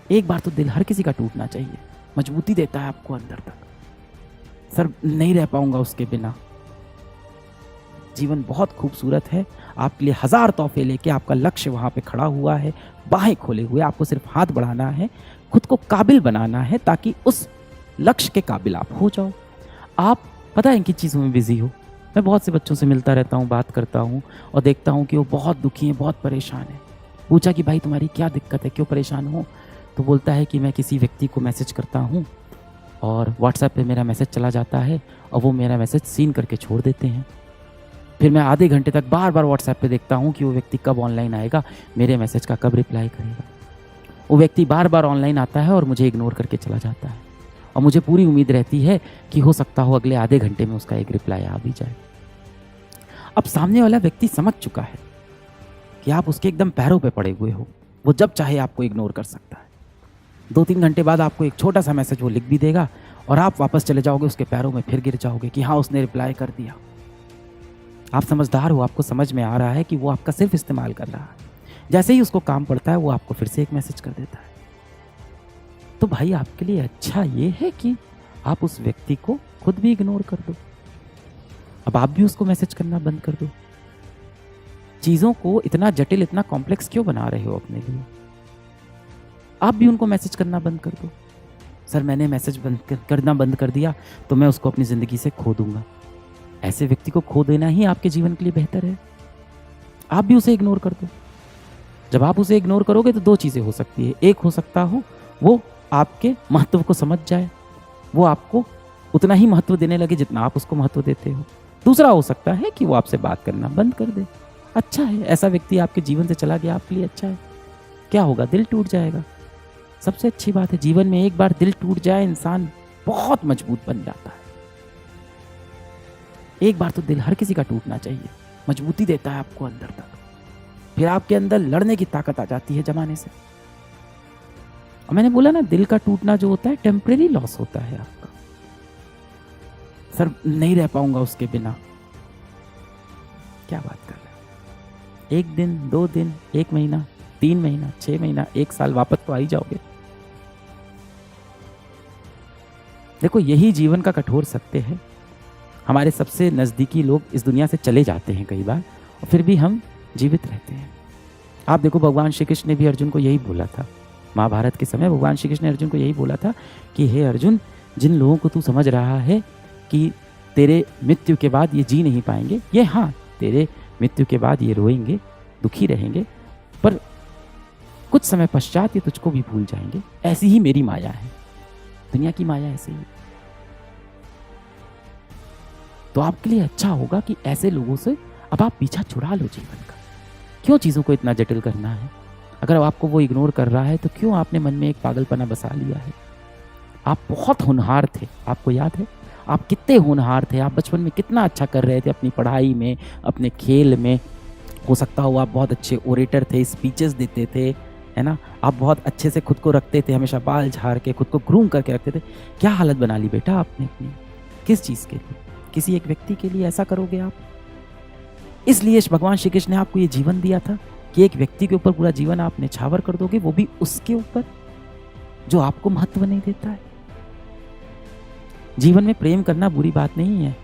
एक बार तो दिल हर किसी का टूटना चाहिए, मजबूती देता है आपको अंदर तक। सर नहीं रह पाऊंगा उसके बिना। जीवन बहुत खूबसूरत है, आपके लिए हजार तोहफे लेके आपका लक्ष्य वहां पे खड़ा हुआ है, बाहें खोले हुए, आपको सिर्फ हाथ बढ़ाना है, खुद को काबिल बनाना है ताकि उस लक्ष्य के काबिल आप हो जाओ। आप पता है इनकी चीज़ों में बिजी हो। मैं बहुत से बच्चों से मिलता रहता हूँ, बात करता हूँ और देखता हूँ कि वो बहुत दुखी हैं, बहुत परेशान हैं। पूछा कि भाई तुम्हारी क्या दिक्कत है, क्यों परेशान हो? तो बोलता है कि मैं किसी व्यक्ति को मैसेज करता हूँ और व्हाट्सएप पे मेरा मैसेज चला जाता है और वो मेरा मैसेज सीन करके छोड़ देते हैं। फिर मैं आधे घंटे तक बार बार व्हाट्सएप पे देखता हूँ कि वो व्यक्ति कब ऑनलाइन आएगा, मेरे मैसेज का कब रिप्लाई करेगा। वो व्यक्ति बार बार ऑनलाइन आता है और मुझे इग्नोर करके चला जाता है और मुझे पूरी उम्मीद रहती है कि हो सकता हो अगले आधे घंटे में उसका एक रिप्लाई आ भी जाए। अब सामने वाला व्यक्ति समझ चुका है कि आप उसके एकदम पैरों पे पड़े हुए हो, वो जब चाहे आपको इग्नोर कर सकता है। 2-3 घंटे बाद आपको एक छोटा सा मैसेज वो लिख भी देगा और आप वापस चले जाओगे उसके पैरों में, फिर गिर जाओगे कि हाँ उसने रिप्लाई कर दिया। आप समझदार हो, आपको समझ में आ रहा है कि वो आपका सिर्फ इस्तेमाल कर रहा है। जैसे ही उसको काम पड़ता है वो आपको फिर से एक मैसेज कर देता है। तो भाई आपके लिए अच्छा ये है कि आप उस व्यक्ति को खुद भी इग्नोर कर दो। अब आप भी उसको मैसेज करना बंद कर दो। चीजों को इतना जटिल, इतना कॉम्प्लेक्स क्यों बना रहे हो अपने लिए? आप भी उनको मैसेज करना बंद कर दो। सर मैंने मैसेज करना बंद कर दिया तो मैं उसको अपनी जिंदगी से खो दूंगा। ऐसे व्यक्ति को खो देना ही आपके जीवन के लिए बेहतर है। आप भी उसे इग्नोर कर दो। जब आप उसे इग्नोर करोगे तो दो चीजें हो सकती है। एक हो सकता हो वो आपके महत्व को समझ जाए, वो आपको उतना ही महत्व देने लगे जितना आप उसको महत्व देते हो। दूसरा हो सकता है कि वो आपसे बात करना बंद कर दे। अच्छा है, ऐसा व्यक्ति आपके जीवन से चला गया, आपके लिए अच्छा है। क्या होगा? दिल टूट जाएगा। सबसे अच्छी बात है, जीवन में एक बार दिल टूट जाए इंसान बहुत मजबूत बन जाता है। एक बार तो दिल हर किसी का टूटना चाहिए, मजबूती देता है आपको अंदर तक। फिर आपके अंदर लड़ने की ताकत आ जाती है जमाने से। और मैंने बोला ना, दिल का टूटना जो होता है टेम्परेरी लॉस होता है आपका। सर नहीं रह पाऊंगा उसके बिना। क्या बात कर रहे हैं? 1 दिन, 2 दिन, 1 महीना, 3 महीना, 6 महीना, 1 साल, वापस तो आ ही जाओगे। देखो यही जीवन का कठोर सत्य है। हमारे सबसे नजदीकी लोग इस दुनिया से चले जाते हैं कई बार और फिर भी हम जीवित रहते हैं। आप देखो भगवान श्री कृष्ण ने भी अर्जुन को यही बोला था। महाभारत के समय भगवान श्री कृष्ण ने अर्जुन को यही बोला था कि हे अर्जुन, जिन लोगों को तू समझ रहा है कि तेरे मृत्यु के बाद ये जी नहीं पाएंगे, ये हाँ तेरे मृत्यु के बाद ये रोएंगे, दुखी रहेंगे, पर कुछ समय पश्चात ये तुझको भी भूल जाएंगे। ऐसी ही मेरी माया है, दुनिया की माया ऐसे ही। तो आपके लिए अच्छा होगा कि ऐसे लोगों से अब आप पीछा छुड़ा लो जीवन का। क्यों चीज़ों को इतना जटिल करना है? अगर आपको वो इग्नोर कर रहा है तो क्यों आपने मन में एक पागलपना बसा लिया है? आप बहुत होनहार थे, आपको याद है? आप कितने होनहार थे, आप बचपन में कितना अच्छा कर रहे थे अपनी पढ़ाई में, अपने खेल में। हो सकता हो आप बहुत अच्छे ओरेटर थे, स्पीचेस देते थे, है ना? आप बहुत अच्छे से खुद को रखते थे, हमेशा बाल झाड़ के खुद को ग्रूम करके रखते थे। क्या हालत बना ली बेटा आपने अपनी? किस चीज़ के लिए? किसी एक व्यक्ति के लिए ऐसा करोगे आप? इसलिए भगवान श्री कृष्ण ने आपको ये जीवन दिया था कि एक व्यक्ति के ऊपर पूरा जीवन आप निछावर कर दोगे, वो भी उसके ऊपर जो आपको महत्व नहीं देता है। जीवन में प्रेम करना बुरी बात नहीं है,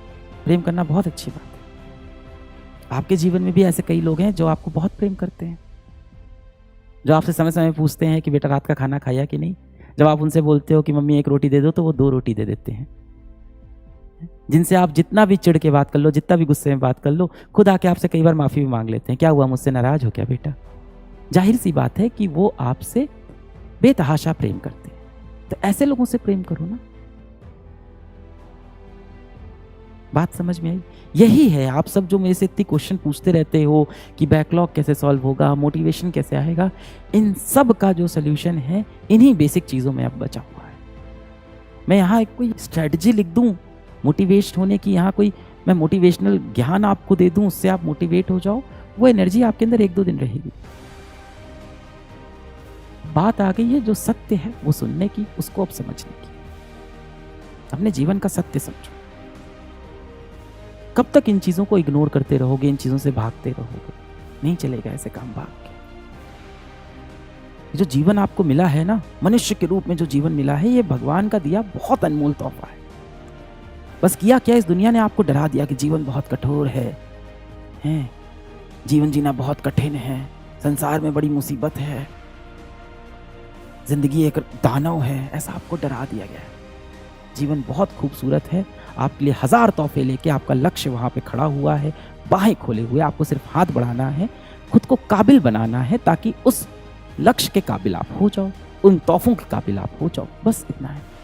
प्रेम करना बहुत अच्छी बात है। आपके जीवन में भी ऐसे कई लोग हैं जो आपको बहुत प्रेम करते हैं, जो आपसे समय समय पूछते हैं कि बेटा रात का खाना खाया कि नहीं। जब आप उनसे बोलते हो कि मम्मी 1 रोटी दे दो, तो वो 2 रोटी दे देते हैं। जिनसे आप जितना भी चिढ़ के बात कर लो, जितना भी गुस्से में बात कर लो, खुद आके आपसे कई बार माफी भी मांग लेते हैं। क्या हुआ, मुझसे नाराज हो क्या बेटा? जाहिर सी बात है कि वो आपसे बेतहाशा प्रेम करते हैं। तो ऐसे लोगों से प्रेम करो ना। बात समझ में आई? यही है, आप सब जो मेरे से इतनी क्वेश्चन पूछते रहते हो कि बैकलॉग कैसे सॉल्व होगा, मोटिवेशन कैसे आएगा, इन सब का जो सोल्यूशन है इन्हीं बेसिक चीजों में अब बचा हुआ है। मैं यहाँ एक कोई स्ट्रेटजी लिख दूं मोटिवेट होने की, यहाँ कोई मैं मोटिवेशनल ज्ञान आपको दे दूं, उससे आप मोटिवेट हो जाओ, वो एनर्जी आपके अंदर 1-2 दिन रहेगी। बात आ गई है जो सत्य है वो सुनने की, उसको अब समझने की। अपने जीवन का सत्य समझो। कब तक इन चीजों को इग्नोर करते रहोगे, इन चीजों से भागते रहोगे? नहीं चलेगा ऐसे काम भाग के। जो जीवन आपको मिला है ना, मनुष्य के रूप में जो जीवन मिला है, ये भगवान का दिया बहुत अनमोल तोहफा है। बस किया क्या, इस दुनिया ने आपको डरा दिया कि जीवन बहुत कठोर है, हैं? जीवन जीना बहुत कठिन है, संसार में बड़ी मुसीबत है, जिंदगी एक दानव है, ऐसा आपको डरा दिया गया है। जीवन बहुत खूबसूरत है, आपके लिए हजार तोहफे लेके आपका लक्ष्य वहां पे खड़ा हुआ है, बाहें खोले हुए, आपको सिर्फ हाथ बढ़ाना है, खुद को काबिल बनाना है ताकि उस लक्ष्य के काबिल आप हो जाओ, उन तोहफों के काबिल आप हो जाओ, बस इतना है।